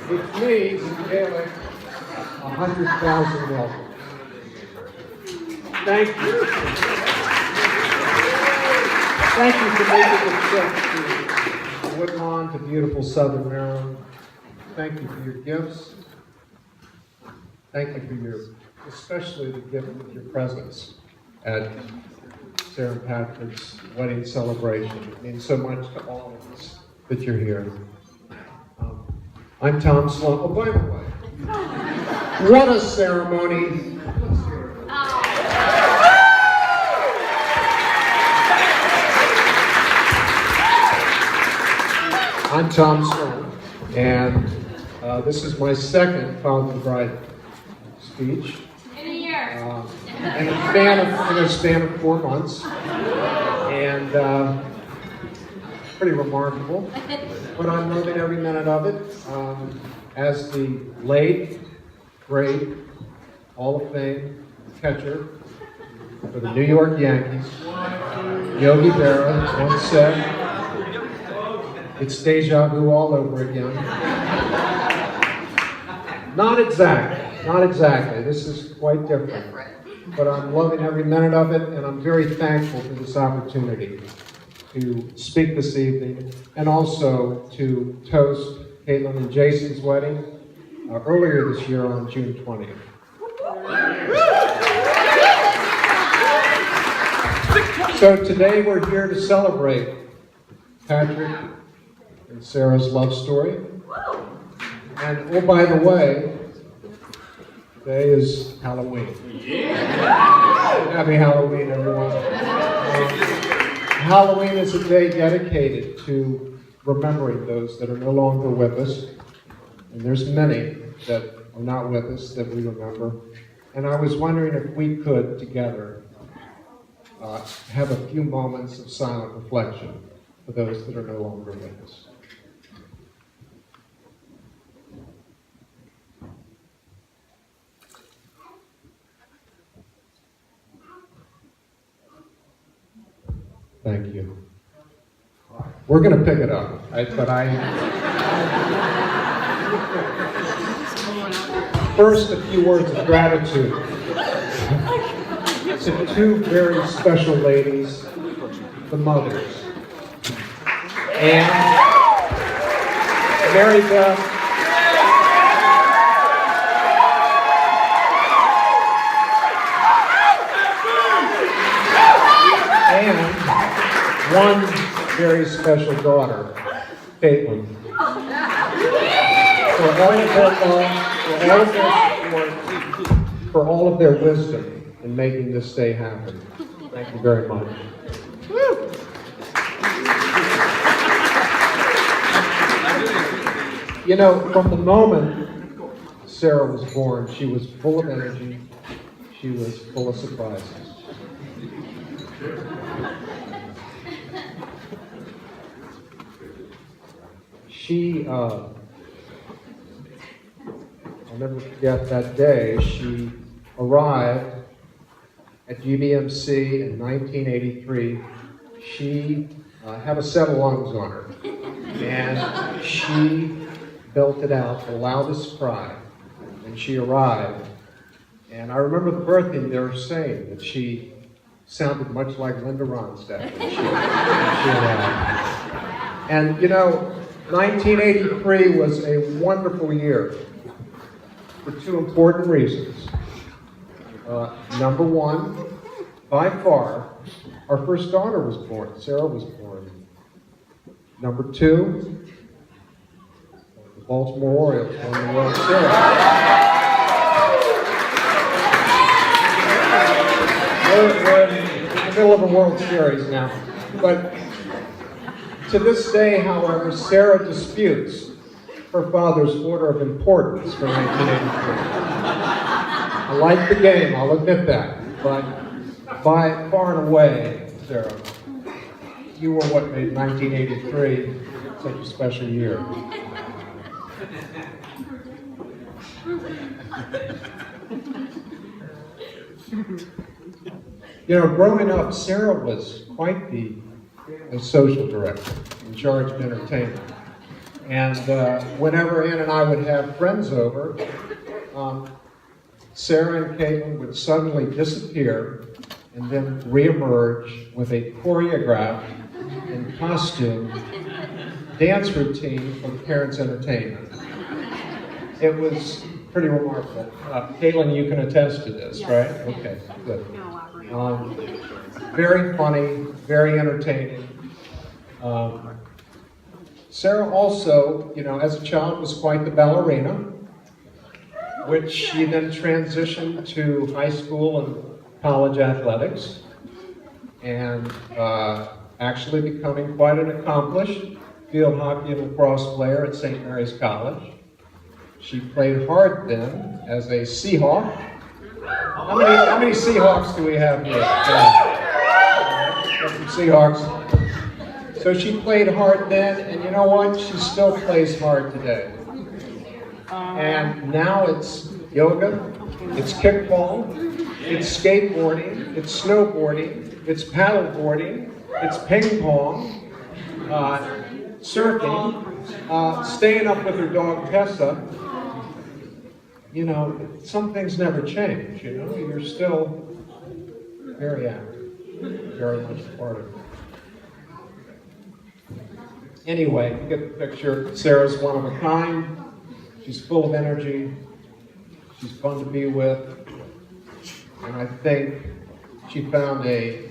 With me, in Gaelic, 100,000 welcome. Thank you. Thank you for making the trip to Woodlawn, to beautiful Southern Maryland. Thank you for your gifts. Thank you for your, especially the gift of your presence at Sarah and Patrick's wedding celebration. It means so much to all of us that you're here. I'm Tom Sloan. Oh, by the way, what a ceremony. I'm Tom Sloan, and this is my second Father and Bride speech. In a year. In a span of 4 months. And pretty remarkable. But I'm loving every minute of it. As the late, great, Hall of Fame catcher for the New York Yankees, Yogi Berra, once said, it's deja vu all over again. Not exactly. This is quite different. But I'm loving every minute of it, and I'm very thankful for this opportunity to speak this evening, and also to toast Caitlin and Jason's wedding earlier this year on June 20th. So today we're here to celebrate Patrick and Sarah's love story. And oh, by the way, today is Halloween. Happy Halloween, everyone. Halloween is a day dedicated to remembering those that are no longer with us. And there's many that are not with us that we remember. And I was wondering if we could, together, have a few moments of silent reflection for those that are no longer with us. Thank you. We're going to pick it up, First, a few words of gratitude to two very special ladies, the mothers, and Mary Beth and one very special daughter, Caitlin. For all of their support, for all of their wisdom in making this day happen. Thank you very much. You know, from the moment Sarah was born, she was full of energy. She was full of surprises. I'll never forget that day. She arrived at GBMC in 1983. She had a set of lungs on her, and she belted out the loudest cry when she arrived. And I remember the birthing there saying that she sounded much like Linda Ronstadt when she arrived. And you know, 1983 was a wonderful year for two important reasons. Number one, by far, our first daughter was born. Sarah was born. Number two, the Baltimore Orioles won the World Series. We're in the middle of a World Series now. But to this day, however, Sarah disputes her father's order of importance for 1983. I like the game, I'll admit that, but by far and away, Sarah, you were what made 1983 such a special year. You know, growing up, Sarah was quite the social director in charge of entertainment. And whenever Ann and I would have friends over, Sarah and Caitlin would suddenly disappear and then reemerge with a choreographed and costume dance routine for the parents' entertainment. It was pretty remarkable. Caitlin, you can attest to this, right? Okay, good. Very funny, very entertaining. Sarah also, as a child, was quite the ballerina, which she then transitioned to high school and college athletics, and actually becoming quite an accomplished field hockey and lacrosse player at St. Mary's College. She played hard then as a Seahawk. How many Seahawks do we have here? Some Seahawks. So she played hard then, and you know what? She still plays hard today. And now it's yoga, it's kickball, it's skateboarding, it's snowboarding, it's paddleboarding, it's ping pong, surfing, staying up with her dog Tessa. Some things never change, You're still very active, very much a part of it. Anyway, you get the picture. Sarah's one of a kind. She's full of energy. She's fun to be with. And I think she found a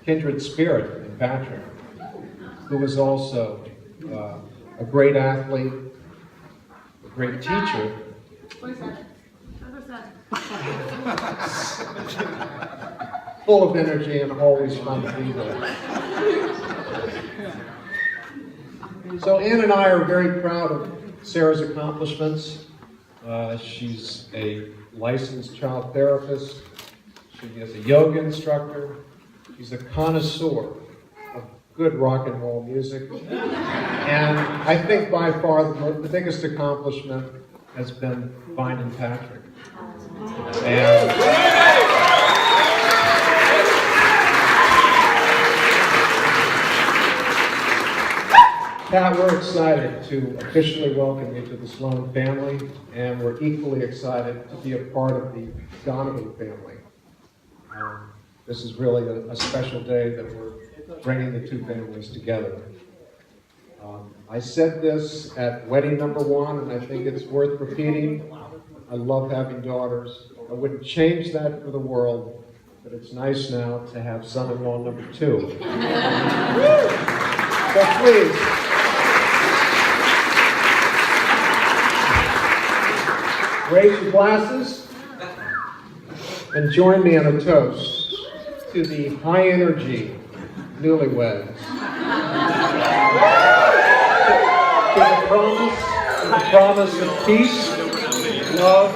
kindred spirit in Patrick, who was also a great athlete, a great teacher. Full of energy and always fun to be with. So Ann and I are very proud of Sarah's accomplishments. She's a licensed child therapist. She is a yoga instructor. She's a connoisseur of good rock and roll music. And I think by far the biggest accomplishment has been finding Patrick. And Pat, we're excited to officially welcome you to the Sloan family, and we're equally excited to be a part of the Donovan family. This is really a special day that we're bringing the two families together. I said this at wedding number 1, and I think it's worth repeating. I love having daughters. I wouldn't change that for the world, but it's nice now to have son-in-law number 2. So please, raise your glasses and join me in a toast to the high-energy newlyweds. To the promise of peace, love,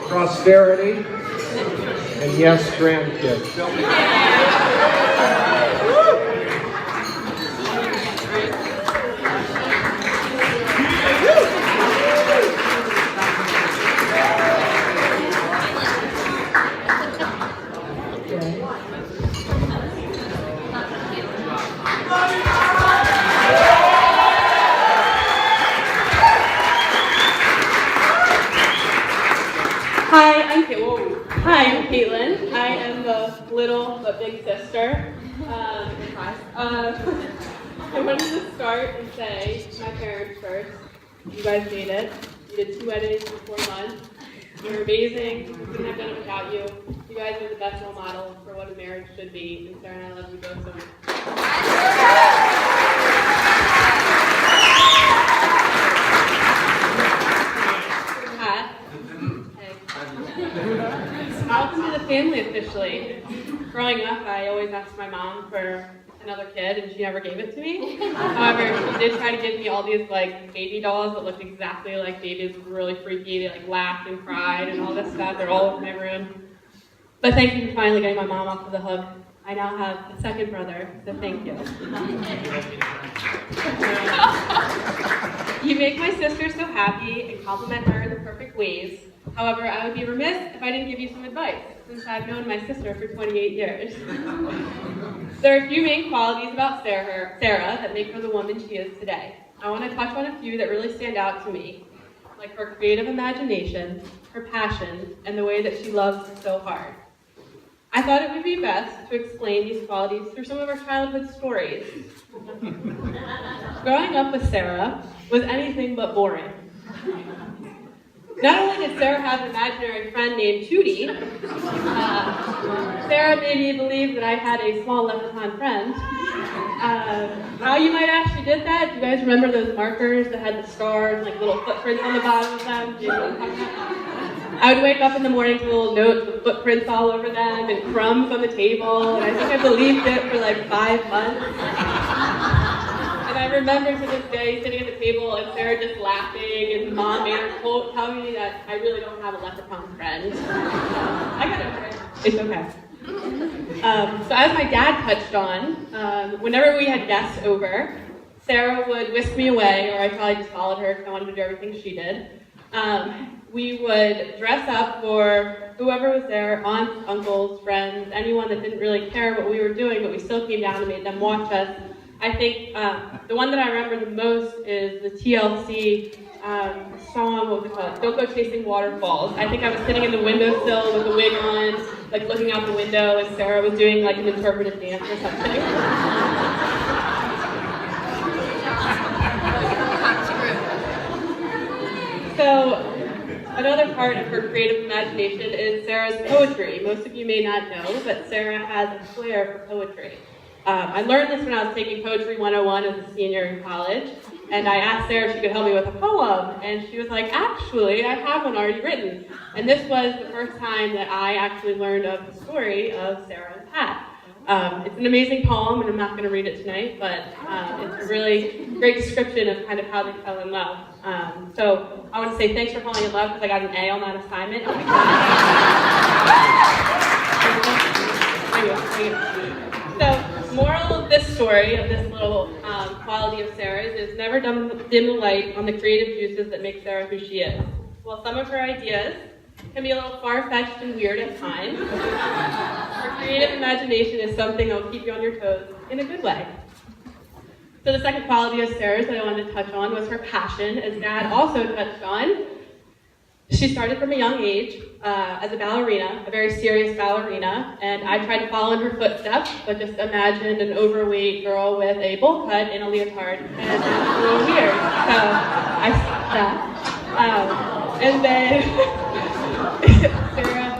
prosperity, and yes, grandkids. Hi, I'm Caitlin. I am the little but big sister. I wanted to start and say to my parents first, you guys made it. You did 2 weddings in 4 months. You're amazing. We couldn't have done it without you. You guys are the best role model for what a marriage should be. And Sarah and I love you both so much. Welcome to the family officially. Growing up, I always asked my mom for another kid, and she never gave it to me. However, she did try to give me all these baby dolls that looked exactly like babies, really freaky. They laughed and cried and all this stuff. They're all over my room. But thank you for finally getting my mom off of the hook. I now have a second brother, so thank you. You make my sister so happy and compliment her in the perfect ways. However, I would be remiss if I didn't give you some advice, since I've known my sister for 28 years. There are a few main qualities about Sarah that make her the woman she is today. I want to touch on a few that really stand out to me, like her creative imagination, her passion, and the way that she loves so hard. I thought it would be best to explain these qualities through some of our childhood stories. Growing up with Sarah was anything but boring. Not only did Sarah have an imaginary friend named Tootie, Sarah made me believe that I had a small leprechaun friend. How you might ask she did that? Do you guys remember those markers that had the stars, like little footprints on the bottom of them? Do you know what I'm talking about? I would wake up in the morning to little notes with footprints all over them and crumbs on the table, and I think I believed it for like 5 months. And I remember to this day sitting at the table and Sarah just laughing, and Mom made her tell me that I really don't have a leprechaun friend. I got over it. It's okay. So as my dad touched on, whenever we had guests over, Sarah would whisk me away, or I probably just followed her because I wanted to do everything she did. We would dress up for whoever was there, aunts, uncles, friends, anyone that didn't really care what we were doing, but we still came down and made them watch us. I think the one that I remember the most is the TLC song, what was it called? Don't Go Chasing Waterfalls. I think I was sitting in the windowsill with a wig on, like looking out the window, and Sarah was doing like an interpretive dance or something. So, another part of her creative imagination is Sarah's poetry. Most of you may not know, but Sarah has a flair for poetry. I learned this when I was taking Poetry 101 as a senior in college, and I asked Sarah if she could help me with a poem, and she was like, actually, I have one already written. And this was the first time that I actually learned of the story of Sarah and Pat. It's an amazing poem, and I'm not going to read it tonight, but it's a really great description of kind of how they fell in love. So I want to say thanks for falling in love, because I got an A on that assignment. So, moral of this story, of this little quality of Sarah's, is never dim the light on the creative juices that make Sarah who she is. While some of her ideas can be a little far-fetched and weird at times, her creative imagination is something that will keep you on your toes in a good way. So the second quality of Sarah's that I wanted to touch on was her passion, as Dad also touched on. She started from a young age as a ballerina, a very serious ballerina, and I tried to follow in her footsteps, but just imagined an overweight girl with a bowl cut in a leotard, and it was a little weird, so I stopped that. And then Sarah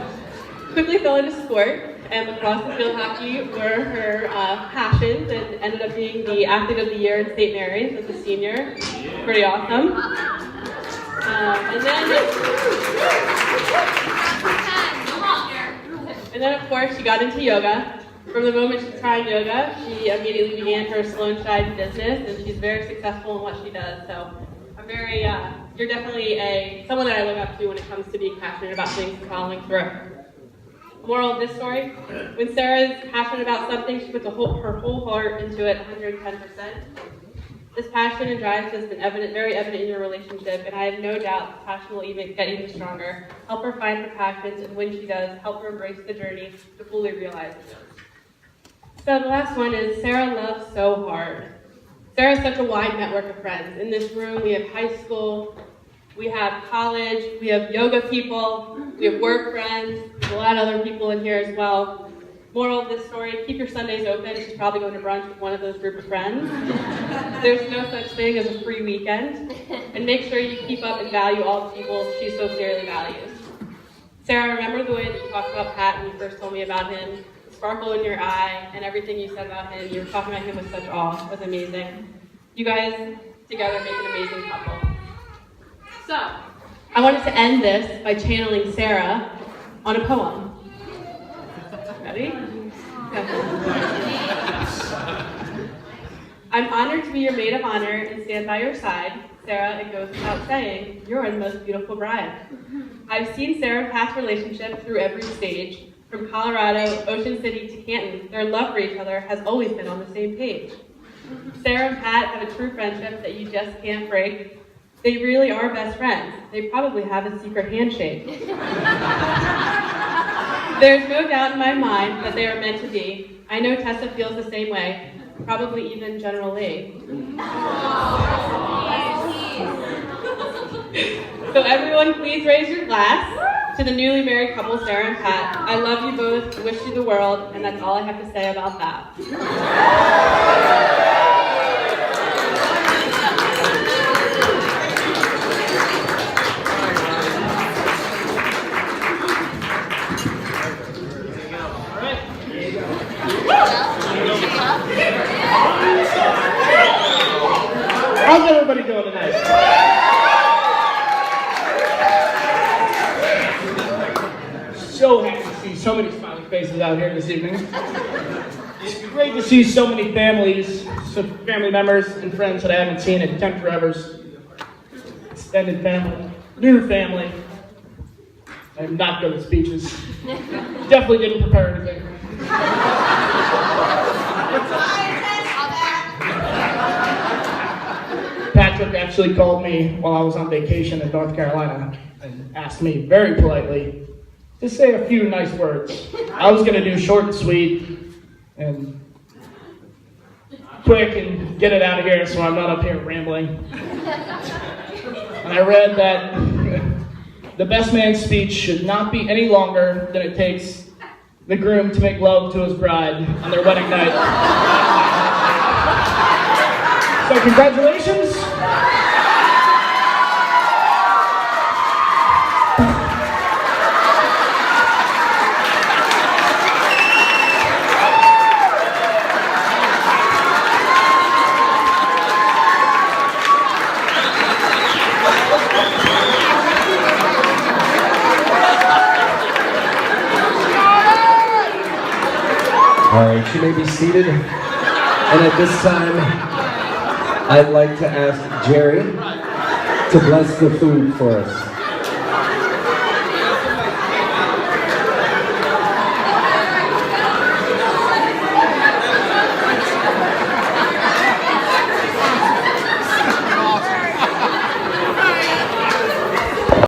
quickly fell into sport, and lacrosse and field hockey were her passions, and ended up being the athlete of the year in St. Mary's as a senior. Pretty awesome. And then, of course, she got into yoga. From the moment she tried yoga, she immediately began her Sloan Shine business, and she's very successful in what she does. So I'm very, you're definitely someone that I look up to when it comes to being passionate about things and following through. Moral of this story, when Sarah's passionate about something, she puts her whole heart into it 110%. This passion and drive has been very evident in your relationship, and I have no doubt this passion will get even stronger. Help her find her passions, and when she does, help her embrace the journey to fully realize it. So the last one is Sarah loves so hard. Sarah has such a wide network of friends. In this room, we have high school, we have college, we have yoga people, we have work friends, there's a lot of other people in here as well. Moral of this story, keep your Sundays open. She's probably going to brunch with one of those group of friends. There's no such thing as a free weekend. And make sure you keep up and value all the people she so sincerely values. Sarah, I remember the way that you talked about Pat when you first told me about him, the sparkle in your eye, and everything you said about him. You were talking about him with such awe. It was amazing. You guys together make an amazing couple. So, I wanted to end this by channeling Sarah on a poem. Ready? I'm honored to be your maid of honor and stand by your side. Sarah, it goes without saying, you're the most beautiful bride. I've seen Sarah and Pat's relationship through every stage. From Colorado, Ocean City to Canton, their love for each other has always been on the same page. Sarah and Pat have a true friendship that you just can't break. They really are best friends. They probably have a secret handshake. There's no doubt in my mind that they are meant to be. I know Tessa feels the same way. probably even General Lee. So everyone please raise your glass to the newly married couple, Sarah and Pat. I love you both, wish you the world, and that's all I have to say about that. How's everybody doing tonight? So happy to see so many smiling faces out here this evening. It's great to see so many families, family members and friends that I haven't seen in 10 forevers. Extended family, new family. I'm not good at speeches. Definitely didn't prepare anything. Patrick actually called me while I was on vacation in North Carolina and asked me very politely to say a few nice words. I was going to do short and sweet and quick and get it out of here so I'm not up here rambling. And I read that the best man's speech should not be any longer than it takes the groom to make love to his bride on their wedding night. So congratulations. All right, you may be seated. And at this time, I'd like to ask Jerry to bless the food for us.